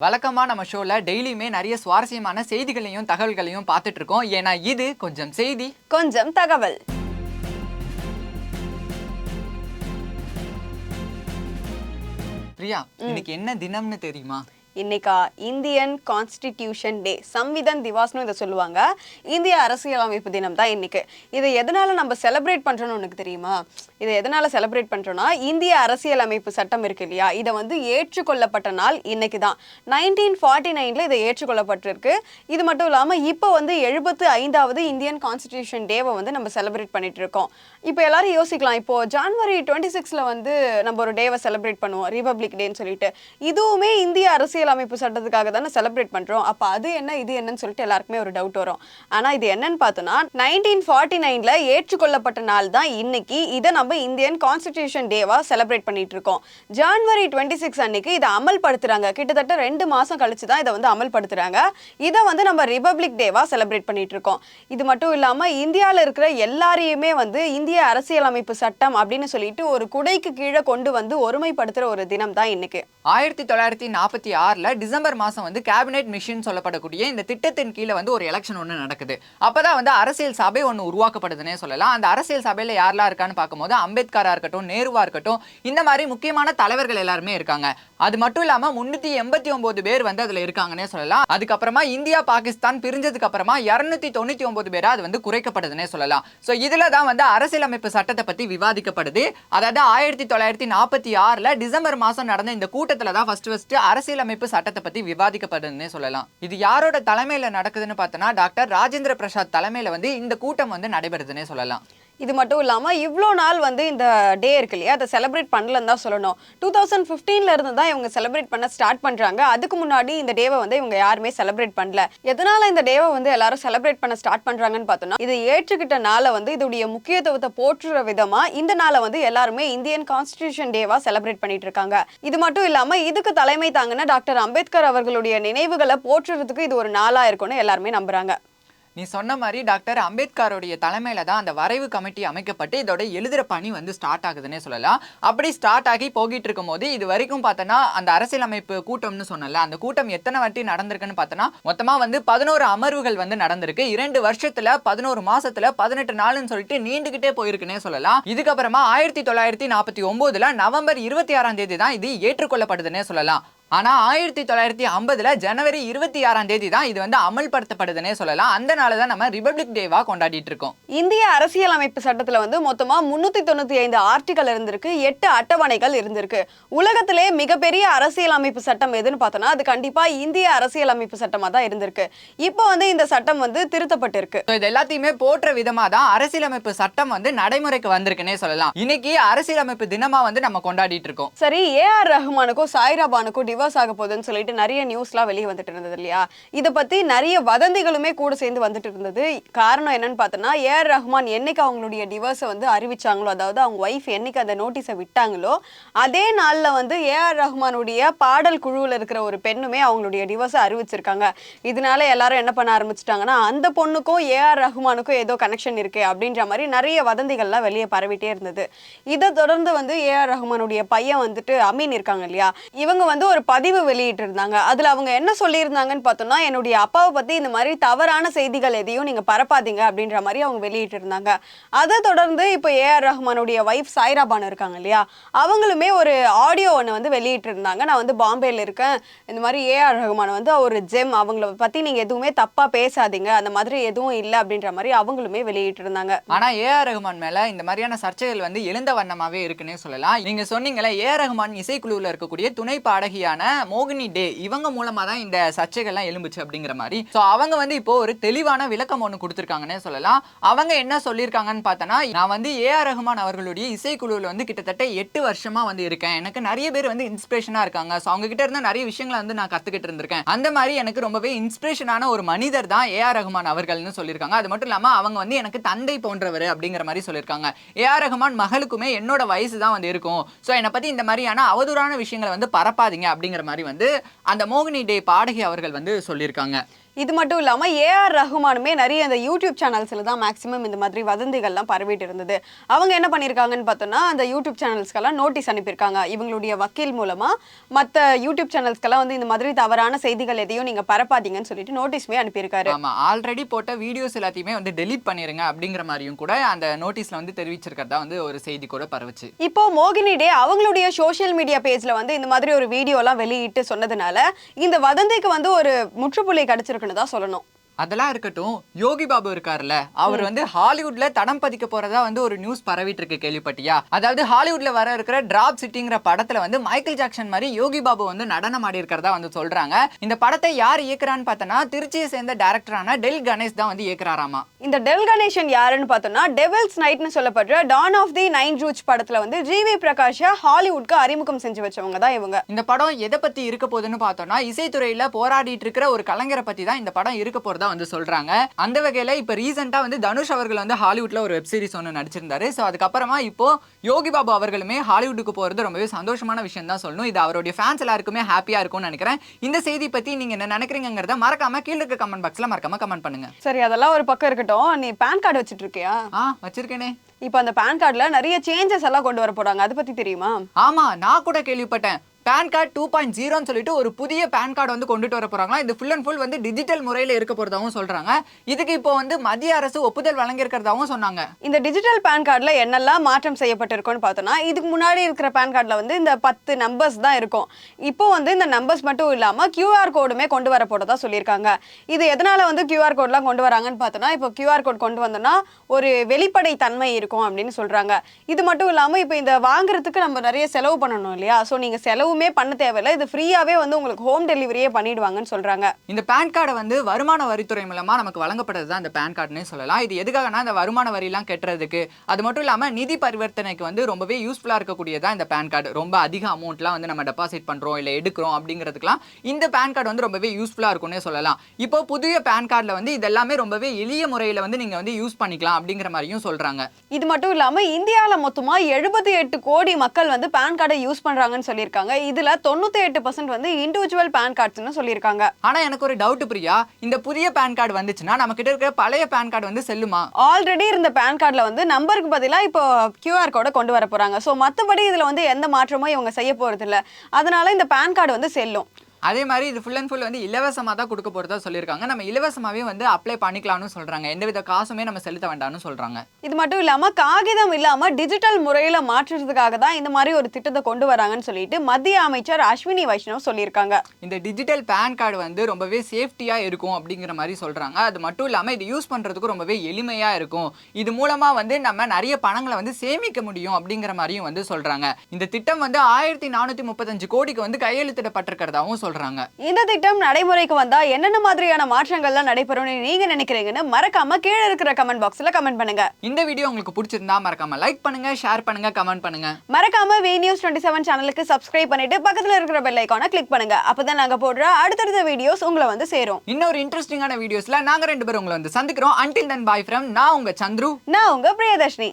வழக்கமா நம்ம ஷோல டெய்லியுமே நிறைய சுவாரஸ்யமான செய்திகளையும் தகவல்களையும் பார்த்துட்டு இருக்கோம். ஏன்னா இது கொஞ்சம் செய்தி கொஞ்சம் தகவல். பிரியா, இன்னைக்கு என்ன தினம்னு தெரியுமா? இன்னைக்கா இந்தியன் கான்ஸ்டிடியூஷன் டே, சம்விதான் திவாஸ்னு இதை சொல்லுவாங்க. இந்திய அரசியலமைப்பு தினம் தான் இன்னைக்கு. இதை எதனால நம்ம செலிப்ரேட் பண்றோம்னு உனக்கு தெரியுமா? இதை எதனால செலிப்ரேட் பண்றோம்னா, இந்திய அரசியலமைப்பு சட்டம் இருக்கு இல்லையா, இதை ஏற்றுக்கொள்ளப்பட்ட நாள் இன்னைக்கு தான். 1949ல இதை ஏற்றுக்கொள்ளப்பட்டிருக்கு. இது மட்டும் இல்லாம இப்போ 75வது இந்தியன் கான்ஸ்டிடியூஷன் டேவை நம்ம செலிப்ரேட் பண்ணிட்டு இருக்கோம். இப்போ எல்லாரும் யோசிக்கலாம், இப்போ ஜனவரி 26ல நம்ம ஒரு டேவை செலிப்ரேட் பண்ணுவோம், ரிபப்ளிக் டேன்னு சொல்லிட்டு. இதுவுமே இந்திய அரசியலமைப்பு சட்டத்துக்காக தானே செலிப்ரேட் பண்றோம். அப்ப அது என்ன இது என்னன்னு சொல்லிட்டு எல்லாருக்குமே ஒரு டவுட் வரும். ஆனா இது என்னன்னு பார்த்தோம்னா, 1949ல ஏற்றுக்கொள்ளப்பட்ட நாள் தான் இன்னைக்கு. இதை நம்ம இந்தியன் கான்ஸ்டிடியூஷன் டேவா செலிப்ரேட் பண்ணிட்டு இருக்கோம். ஜனவரி 26 அன்னைக்கு இதை அமல்படுத்துறாங்க. கிட்டத்தட்ட 2 மாசம் கழிச்சு தான் இதை அமல்படுத்துறாங்க. இதை நம்ம ரிபப்ளிக் டேவா செலிப்ரேட் பண்ணிட்டு இருக்கோம். இது மட்டும் இல்லாம இந்தியாவில் இருக்கிற எல்லாரையுமே இந்திய அரசியலமைப்பு சட்டம் அப்படின்னு சொல்லிட்டு ஒரு குடைக்கு கீழே கொண்டு ஒருமைப்படுத்துற ஒரு தினம் தான் இன்னைக்கு. 1946ல டிசம்பர் மாசம் கேபினெட் மிஷன் சொல்லப்படக்கூடிய இந்த திட்டத்தின் கீழே ஒரு எலெக்ஷன் ஒன்று நடக்குது. அப்பதான் அரசியல் சபை ஒன்று உருவாக்கப்படுதுன்னே சொல்லலாம். அந்த அரசியல் சபையில யாரெல்லாம் இருக்கான்னு பார்க்கும்போது அம்பேத்கரா இருக்கட்டும், நேருவா இருக்கட்டும், இந்த மாதிரி முக்கியமான தலைவர்கள் எல்லாருமே இருக்காங்க. அது மட்டும் இல்லாம 389 பேர் அதுல இருக்காங்கன்னே சொல்லலாம். அதுக்கப்புறமா இந்தியா பாகிஸ்தான் பிரிஞ்சதுக்கு அப்புறமா 299 பேரா அது குறைக்கப்படுதுன்னே சொல்லலாம். சோ இதுல தான் அரசியலமைப்பு சட்டத்தை பத்தி விவாதிக்கப்படுது. அதாவது 1946ல டிசம்பர் மாசம் நடந்த இந்த கூட்டத்துல தான் ஃபர்ஸ்ட் அரசியலமைப்பு சட்டத்தை பத்தி விவாதிக்கப்படுதுன்னே சொல்லலாம். இது யாரோட தலைமையில நடக்குதுன்னு பார்த்தோம்னா, டாக்டர் ராஜேந்திர பிரசாத் தலைமையில இந்த கூட்டம் நடைபெறுதுன்னே சொல்லலாம். இது மட்டும் இல்லாம இவ்வளோ நாள் இந்த டே இருக்கு இல்லையா, அதை செலிப்ரேட் பண்ணலன்னு தான் சொல்லணும். 2015ல இருந்து தான் இவங்க செலிப்ரேட் பண்ண ஸ்டார்ட் பண்றாங்க. அதுக்கு முன்னாடி இந்த டேவை இவங்க யாருமே செலிப்ரேட் பண்ணல. எதனால இந்த டேவை எல்லாரும் செலிப்ரேட் பண்ண ஸ்டார்ட் பண்றாங்கன்னு பார்த்தோம்னா, இதை ஏற்றுக்கிட்ட நாளை இதோடைய முக்கியத்துவத்தை போற்றுற விதமா இந்த நாளை எல்லாருமே இந்தியன் கான்ஸ்டிடியூஷன் டேவா செலிப்ரேட் பண்ணிட்டு இருக்காங்க. இது மட்டும் இல்லாம இதுக்கு தலைமை தாங்கின டாக்டர் அம்பேத்கர் அவர்களுடைய நினைவுகளை போற்றுறதுக்கு இது ஒரு நாளா இருக்கும்னு எல்லாருமே நம்புறாங்க. நீ சொன்ன மாதிரி டாக்டர் அம்பேத்கருடைய தலைமையில தான் அந்த வரைவு கமிட்டி அமைக்கப்பட்டு இதோட எழுதுற பணி ஸ்டார்ட் ஆகுதுன்னே சொல்லலாம். அப்படி ஸ்டார்ட் ஆகி போகிட்டு இருக்கும் போது இது வரைக்கும் பார்த்தோன்னா, அந்த அரசியலமைப்பு கூட்டம்னு சொன்னல, அந்த கூட்டம் எத்தனை வாட்டி நடந்திருக்குன்னு பார்த்தோன்னா, மொத்தமா 11 அமர்வுகள் நடந்திருக்கு. 2 வருஷத்துல 11 மாசத்துல 18 நாள்னு சொல்லிட்டு நீண்டுகிட்டே போயிருக்குன்னே சொல்லலாம். இதுக்கப்புறமா 1949ல நவம்பர் 26ஆம் தேதி தான் இது ஏற்றுக்கொள்ளப்படுதுன்னே சொல்லலாம். ஆனா 1950ல ஜனவரி 26ஆம் தேதி தான் இது அமல்படுத்தப்படுதுன்னே சொல்லலாம். அந்த நாளை தான் நம்ம ரிபப்ளிக் டேவா கொண்டாடிட்டு இருக்கோம். இந்திய அரசியலமைப்பு சட்டத்துல மொத்தமா 395 ஆர்டிகல் இருந்திருக்கு, 8 அட்டவணைகள் இருந்திருக்கு. உலகத்திலே மிகப்பெரிய அரசியலமைப்பு சட்டம் எதுன்னு பார்த்தோம்னா, அது கண்டிப்பா இந்திய அரசியலமைப்பு சட்டமா தான் இருந்திருக்கு. இப்போ இந்த சட்டம் திருத்தப்பட்டிருக்கு. இது எல்லாத்தையுமே போற்ற விதமா தான் அரசியலமைப்பு சட்டம் நடைமுறைக்கு வந்திருக்குன்னே சொல்லலாம். இன்னைக்கு அரசியலமைப்பு தினமா நம்ம கொண்டாடிட்டு இருக்கோம். சரி, ஏஆர் ரஹ்மானுக்கும் சாய்ரா பானுக்கும் ஆக போகுதுன்னு சொல்லிட்டு நிறைய நியூஸ்லாம் வெளியே வந்துட்டு இருந்தது இல்லையா? இதை பத்தி நிறைய வதந்திகளுமே கூட சேர்ந்து வந்துட்டு இருந்தது. காரணம் என்னன்னு பார்த்தோம்னா, ஏஆர் ரஹ்மான் என்னைக்கு அவங்களுடைய டிவோர்ஸை அறிவிச்சாங்களோ, அதாவது அவங்க ஒய்ஃப் என்னைக்கு அந்த நோட்டீஸை விட்டாங்களோ, அதே நாளில் ஏஆர் ரஹ்மானுடைய பாடல் குழுவில் இருக்கிற ஒரு பெண்ணுமே அவங்களுடைய டிவோர்ஸை அறிவிச்சிருக்காங்க. இதனால எல்லாரும் என்ன பண்ண ஆரம்பிச்சிட்டாங்கன்னா, அந்த பொண்ணுக்கும் ஏஆர் ரஹ்மானுக்கும் ஏதோ கனெக்ஷன் இருக்கு அப்படின்ற மாதிரி நிறைய வதந்திகள்லாம் வெளியே பரவிட்டே இருந்தது. இதை தொடர்ந்து ஏஆர் ரஹ்மானுடைய பையன் அமீன் இருக்காங்க இல்லையா, இவங்க ஒரு பதிவு வெளியிட்டு இருந்தாங்க. அதுல அவங்க என்ன சொல்லியிருந்தாங்கன்னு பார்த்தோம்னா, என்னுடைய அப்பாவை பத்தி இந்த மாதிரி தவறான செய்திகள் எதையும் நீங்க பரப்பாதீங்க அப்படின்ற மாதிரி அவங்க வெளியிட்டு இருந்தாங்க. அதை தொடர்ந்து இப்போ ஏஆர் ரஹ்மானுடைய வைஃப் சாய்ரா பானு இருக்காங்க இல்லையா, அவங்களுமே ஒரு ஆடியோ ஒன்று வெளியிட்டு இருந்தாங்க. நான் பாம்பேல இருக்கேன், இந்த மாதிரி ஏஆர் ரஹ்மான் ஒரு ஜெம், அவங்கள பத்தி நீங்க எதுவுமே தப்பா பேசாதீங்க, அந்த மாதிரி எதுவும் இல்லை அப்படின்ற மாதிரி அவங்களுமே வெளியிட்டு இருந்தாங்க. ஆனா ஏஆர் ரஹ்மான் மேல இந்த மாதிரியான சர்ச்சைகள் எழுந்த வண்ணமாவே இருக்குன்னே சொல்லலாம். நீங்க சொன்னீங்களே, ஏஆர் ரஹ்மான் இசைக்குழுவில் இருக்கக்கூடிய துணை பாடகியான மோகினி டே, இவங்க மூலமா தான் இந்த சர்ச்சைகள்லாம் எழும்புச்சு அப்படிங்கிற மாதிரி. சோ அவங்க இப்போ ஒரு தெளிவான விளக்கம் ஒன்று கொடுத்திருக்காங்கன்னே சொல்லலாம். அவங்க என்ன சொல்லியிருக்காங்கன்னு பார்த்தோன்னா, நான் ஏஆர் ரஹ்மான் அவர்களுடைய இசைக்குழுவில் கிட்டத்தட்ட 8 வருஷமா இருக்கேன். எனக்கு நிறைய பேர் இன்ஸ்பிரேஷனா இருக்காங்க. ஸோ அவங்க கிட்ட இருந்து நிறைய விஷயங்களை நான் கத்துக்கிட்டு இருந்திருக்கேன். அந்த மாதிரி எனக்கு ரொம்பவே இன்ஸ்பிரேஷனான ஒரு மனிதர் தான் ஏஆர் ரஹ்மான் அவர்கள்னு சொல்லியிருக்காங்க. அது மட்டும் இல்லாம அவங்க எனக்கு தந்தை போன்றவர் அப்படிங்கிற மாதிரி சொல்லியிருக்காங்க. ஏஆர் ரஹ்மான் மகளுக்குமே என்னோட வயசு தான் இருக்கும். ஸோ என்னை பத்தி இந்த மாதிரியான அவதூறான விஷயங்களை பரப்பாதீங்க அப்படிங்கிற மாதிரி அந்த மோகினி டே பாடகி அவர்கள் சொல்லியிருக்காங்க. இது மட்டும் இல்லாம ஏஆர் ரஹ்மானுமே நிறைய இந்த யூடியூப் சேனல்ஸ்ல தான் மேக்ஸிமம் இந்த மாதிரி வதந்திகள்லாம் பரவிட்டு இருந்தது. அவங்க என்ன பண்ணிருக்காங்கன்னு பார்த்தோம்னா அந்த யூடியூப் சேனல்ஸ்க்கெல்லாம் நோட்டீஸ் அனுப்பியிருக்காங்க. இவங்களுடைய வக்கீல் மூலமா மத்த யூடியூப் சேனல்ஸ்க்கெல்லாம் வந்து இந்த மாதிரி தவறான செய்திகள் எதையும் நீங்க பரப்பாதீங்கன்னு சொல்லிட்டு நோட்டீஸ்மே அனுப்பியிருக்காரு. ஆமா, ஆல்ரெடி போட்ட வீடியோஸ் எல்லாத்தையுமே வந்து டெலீட் பண்ணிருங்க அப்படிங்கிற மாதிரியும் கூட அந்த நோட்டீஸ்ல வந்து தெரிவிச்சிருக்கிறதா வந்து ஒரு செய்தி கூட பரவுச்சு. இப்போ மோகினி டே அவங்களுடைய சோஷியல் மீடியா பேஜ்ல வந்து இந்த மாதிரி ஒரு வீடியோலாம் வெளியிட்டு சொன்னதுனால இந்த வதந்திக்கு வந்து ஒரு முற்றுப்புள்ளி கிடைச்சிருக்குன்னு தான் சொல்லணும். அதெல்லாம் இருக்கட்டும், யோகி பாபு இருக்காருல்ல, அவர் வந்து ஹாலிவுட்ல தடம் பதிக்க போறதா வந்து ஒரு நியூஸ் பரவிட்டு இருக்கு, கேள்விப்பட்டியா? அதாவது ஹாலிவுட்ல வர இருக்கிற டிராப் சிட்டிங்கிற படத்துல வந்து மைக்கேல் ஜாக்சன் மாதிரி யோகி பாபு வந்து நடனம் ஆடி இருக்கிறதா வந்து சொல்றாங்க. இந்த படத்தை யார் இயக்குறான்னு பார்த்தோன்னா திருச்சியை சேர்ந்த டைரக்டரான டெல் கணேஷ் தான் வந்து இயக்குறாராமா. இந்த டெல் கணேஷன் யாருன்னு பார்த்தோம்னா டெவில்ஸ் நைட்னு சொல்லப்படுற dawn of the Nain Rouge படத்துல வந்து ஜிவி பிரகாஷை ஹாலிவுட்க்கு அறிமுகம் செஞ்சு வச்சவங்க தான் இவங்க. இந்த படம் எதை பத்தி இருக்க போகுதுன்னு பார்த்தோம்னா இசைத்துறையில போராடிட்டு இருக்கிற ஒரு கலைஞரை பத்தி தான் இந்த படம் இருக்க போறதா வந்து சொல்றாங்க. அந்த வகையில இப்ப ரீசெண்டா வந்து தனுஷ் அவர்கள் வந்து ஹாலிவுட்ல ஒரு வெப் சீரிஸ் ஒன்று நடிச்சிருந்தாரு. ஸோ அதுக்கப்புறமா இப்போ யோகி பாபு அவர்களுமே ஹாலிவுட்டுக்கு போறது ரொம்பவே சந்தோஷமான விஷயம் தான் சொல்லணும். இது அவருடைய ஃபேன்ஸ் எல்லாருக்குமே ஹாப்பியா இருக்கும்னு நினைக்கிறேன். இந்த செய்தி பத்தி நீங்க என்ன நினைக்கிறீங்கிறத மறக்காம கீழே இருக்க கமெண்ட் பாக்ஸ்ல மறக்காம கமெண்ட் பண்ணுங்க. சரி, அதெல்லாம் ஒரு பக்கம் இருக்கட்டும். நீ பேன் கார்டு வச்சிட்டு இருக்கியா? வச்சிருக்கேனே. இப்போ அந்த பேன் கார்டுல நிறைய சேஞ்சஸ் எல்லாம் கொண்டு வர போறாங்க, அதை பத்தி தெரியுமா? ஆமா, நான் கூட கேள்விப்பட்டேன். பேன் கார்டு 2.0 சொல்லிட்டு ஒரு புதிய பேன் கார்டு வந்து கொண்டுட்டு வர போறாங்களா. இது ஃபுல் அண்ட் ஃபுல் வந்து டிஜிட்டல் முறையில் இருக்க போறதாகவும் சொல்றாங்க. இதுக்கு இப்போ வந்து மத்திய அரசு ஒப்புதல் வழங்கியிருக்கிறதாகவும் சொன்னாங்க. இந்த டிஜிட்டல் பேன் கார்டுல என்னெல்லாம் மாற்றம் செய்யப்பட்டிருக்கும்னு பார்த்தோம்னா இதுக்கு முன்னாடி இருக்கிற பேன் கார்டுல வந்து இந்த 10 நம்பர்ஸ் தான் இருக்கும். இப்போ வந்து இந்த நம்பர்ஸ் மட்டும் இல்லாம QR கோடுமே கொண்டு வர போறதா சொல்லியிருக்காங்க. இது எதனால வந்து QR கோட்லாம் கொண்டு வராங்கன்னு பார்த்தோம்னா இப்போ QR கோட் கொண்டு வந்தோம்னா ஒரு வெளிப்படை தன்மை இருக்கும் அப்படின்னு சொல்றாங்க. இது மட்டும் இல்லாம இப்போ இந்த வாங்குறதுக்கு நம்ம நிறைய செலவு பண்ணணும் இல்லையா? ஸோ நீங்க செலவு பண்ண தேவையில்லை, இது ஃப்ரீயாவே வந்து உங்களுக்கு ஹோம் டெலிவரியே பண்ணிடுவாங்கன்னு சொல்றாங்க. இந்த பேன் கார்டை வந்து வருமான வரித்துறை மூலமா நமக்கு வழங்கப்படுறது தான் இந்த பேன் கார்டுனே சொல்லலாம். இது எதுக்காகனா இந்த வருமான வரி எல்லாம் கட்டுறதுக்கு, அது மட்டும் இல்லாம நிதி பரிவர்த்தனைக்கு வந்து ரொம்பவே யூஸ்ஃபுல்லா இருக்கக்கூடியதான் இந்த பேன் கார்டு. ரொம்ப அதிக அமௌண்ட்லாம் வந்து நம்ம டெபாசிட் பண்றோம் இல்ல எடுக்கிறோம் அப்படிங்கிறதுக்குலாம் இந்த பேன் கார்டு வந்து ரொம்பவே யூஸ்ஃபுல்லா இருக்கும்னே சொல்லலாம். இப்போ புதிய பேன் கார்டுல வந்து இதெல்லாமே ரொம்பவே எளிய முறையில வந்து நீங்க வந்து யூஸ் பண்ணிக்கலாம் அப்படிங்கிற மாதிரியும் சொல்றாங்க. இது மட்டும் இல்லாம இந்தியால மொத்தமா 78 கோடி மக்கள் வந்து பேன் கார்டை யூஸ் பண்றாங்கன்னு சொல்லியிருக்காங்க. இதுல 98% வந்து இண்டிவிஜுவல் பேன் கார்ட்ஸ்னு சொல்லியிருக்காங்க. ஆனா எனக்கு ஒரு டவுட் பிரியா, இந்த புதிய பேன் கார்டு வந்துச்சுன்னா நம்ம கிட்ட இருக்கிற பழைய பேன் கார்டு வந்து செல்லுமா? ஆல்ரெடி இருந்த பேன் கார்டுல வந்து நம்பருக்கு பதிலா இப்போ QR கோட கொண்டு வர போறாங்க. சோ மத்தபடி இதுல வந்து எந்த மாற்றமும் இவங்க செய்ய போறது இல்ல. அதனால இந்த பேன் கார்டு வந்து செல்லும். அதே மாதிரி இது ஃபுல் அண்ட் ஃபுல் வந்து இலவசமாக தான் கொடுக்க போகிறதா சொல்லியிருக்காங்க. நம்ம இலவசமாகவே வந்து அப்ளை பண்ணிக்கலாம்னு சொல்கிறாங்க. எந்தவித காசுமே நம்ம செலுத்த வேண்டாம்னு சொல்கிறாங்க. இது மட்டும் இல்லாமல் காகிதம் இல்லாமல் டிஜிட்டல் முறையில் மாற்றுறதுக்காக தான் இந்த மாதிரி ஒரு திட்டத்தை கொண்டு வராங்கன்னு சொல்லிட்டு மத்திய அமைச்சர் அஸ்வினி வைஷ்ணவ் சொல்லியிருக்காங்க. இந்த டிஜிட்டல் பேன் கார்டு வந்து ரொம்பவே சேஃப்டியாக இருக்கும் அப்படிங்கிற மாதிரி சொல்கிறாங்க. அது மட்டும் இல்லாமல் இது யூஸ் பண்ணுறதுக்கு ரொம்பவே எளிமையாக இருக்கும். இது மூலமாக வந்து நம்ம நிறைய பணங்களை வந்து சேமிக்க முடியும் அப்படிங்கிற மாதிரியும் வந்து சொல்கிறாங்க. இந்த திட்டம் வந்து 1435 கோடிக்கு வந்து கையெழுத்திடப்பட்டிருக்கிறதாவும் சொல்றாங்க. இந்த திட்டம் நடைமுறைக்கு வந்தா என்னென்ன மாதிரியான மாற்றங்கள்லாம் நடைபெறும்னு நீங்க நினைக்கிறீங்கன்னு மறக்காம கீழே இருக்கிற கமெண்ட் பாக்ஸ்ல கமெண்ட் பண்ணுங்க. இந்த வீடியோ உங்களுக்கு பிடிச்சிருந்தா மறக்காம லைக் பண்ணுங்க, ஷேர் பண்ணுங்க, கமெண்ட் பண்ணுங்க. மறக்காம V News 27 சேனலுக்கு சப்ஸ்கிரைப் பண்ணிட்டு பக்கத்துல இருக்கிற பெல் ஐகானை கிளிக் பண்ணுங்க. அப்பதான் நாங்க போடுற அடுத்தடுத்த வீடியோஸ் உங்களை வந்து சேரும். இன்னொரு இன்ட்ரெஸ்டிங்கான வீடியோஸ்ல நாங்க ரெண்டு பேரும் உங்களை வந்து சந்திக்கிறோம். Until then, bye from நான் உங்க சந்துரு, நான் உங்க பிரியதர்ஷினி.